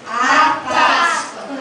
A Páscoa,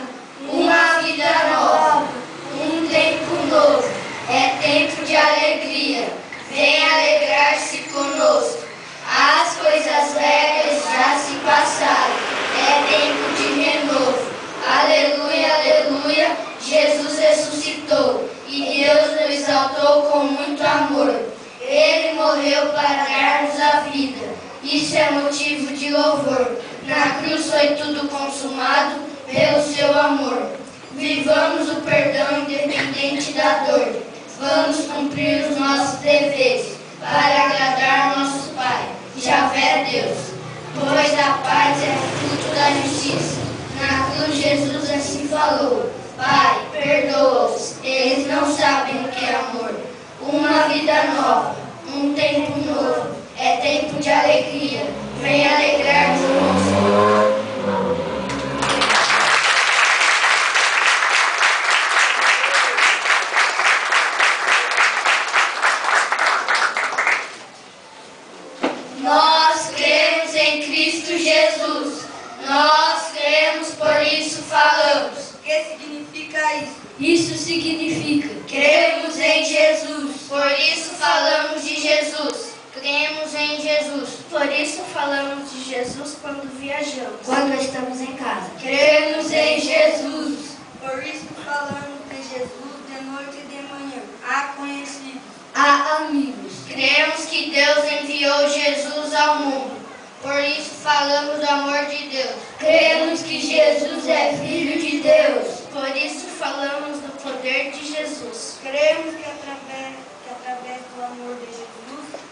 uma vida nova, um tempo novo, é tempo de alegria, vem alegrar-se conosco. As coisas velhas já se passaram, é tempo de renovo. Aleluia, aleluia, Jesus ressuscitou e Deus o exaltou com muito amor. Ele morreu para dar-nos a vida, isso é motivo de louvor. Na cruz foi tudo consumado pelo seu amor. Vivamos o perdão independente da dor. Vamos cumprir os nossos deveres para agradar nosso Pai, Javé Deus. Pois a paz é fruto da justiça. Na cruz Jesus assim falou: Pai, perdoa-os, eles não sabem o que é amor. Uma vida nova, um tempo novo, é tempo de alegria, vem alegrar-nos conosco. Nós cremos em Cristo Jesus, nós cremos, por isso falamos. O que significa isso? Isso significa: cremos em Jesus, por isso falamos de Jesus. Cremos em Jesus, por isso falamos de Jesus quando viajamos, quando estamos em casa. Cremos em Jesus, Por isso falamos de Jesus de noite e de manhã. Há conhecidos. há amigos. Cremos que Deus enviou Jesus ao mundo, por isso falamos do amor de Deus. Cremos que Jesus é Filho de Deus, por isso falamos do poder de Jesus. Cremos que através do amor de Jesus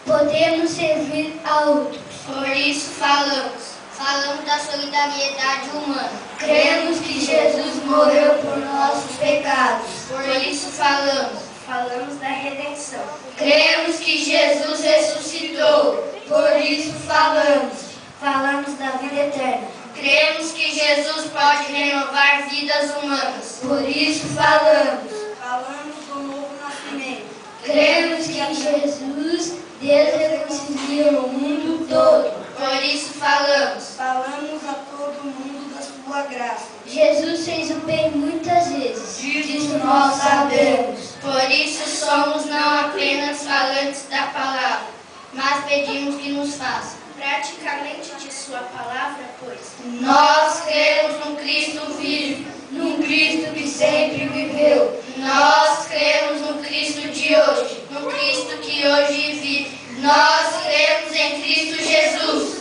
Podemos servir a outros, por isso falamos. Falamos da solidariedade humana. Cremos que Jesus morreu por nossos pecados, por isso falamos. Falamos da redenção. Cremos que Jesus ressuscitou, por isso falamos. Falamos da vida eterna. Cremos que Jesus pode renovar vidas humanas, por isso falamos. falamos do novo nascimento. Cremos que em Jesus Deus reconcilia o mundo todo, por isso falamos. Falamos a todo mundo da sua graça. Jesus fez o bem muitas vezes, disso nós sabemos. Por isso somos não apenas falantes da palavra, mas pedimos que nos faça praticamente de sua palavra, pois nós cremos num Cristo vivo, num Cristo que sempre viveu. Nós cremos no Cristo de hoje, no Cristo que hoje vive. Nós cremos em Cristo Jesus.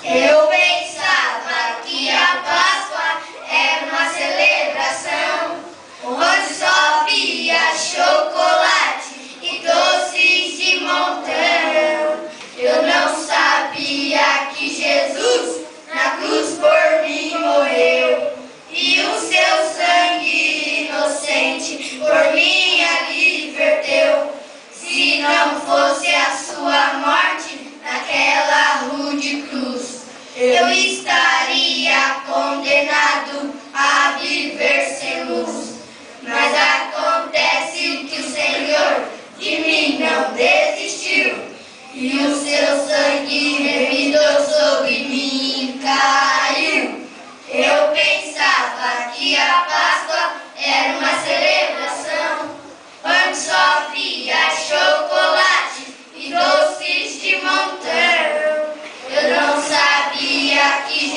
Eu pensava que a Páscoa era uma celebração onde só havia chocolate e doces de montão. Eu não sabia que Jesus na cruz por mim morreu e o seu sangue inocente por mim ali verteu. Se não fosse a sua morte naquela rude cruz, eu estaria condenado a viver sem luz. Mas acontece que o Senhor de mim não desistiu e o seu sangue revidou sobre mim.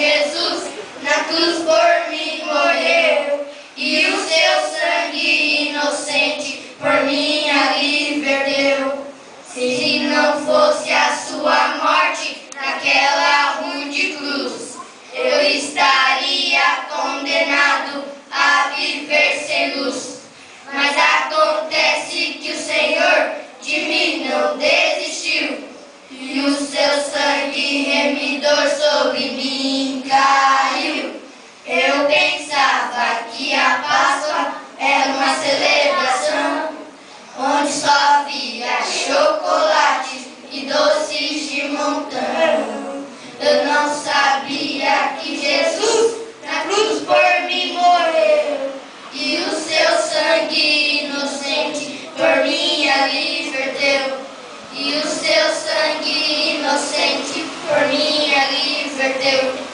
Jesus na cruz por mim morreu, e o seu sangue inocente por minha ali perdeu. Se não fosse a sua morte naquela rude cruz, eu estaria condenado a viver sem luz. Mas acontece que o Senhor de mim não desistiu, e o seu sangue remidor sobre mim caiu. Eu pensava que a Páscoa era uma celebração onde só havia chocolates e doces de montão. Eu não sabia que Jesus na cruz por mim morreu, e o seu sangue inocente por mim ali verteu. E o seu sangue inocente por mim ali verteu.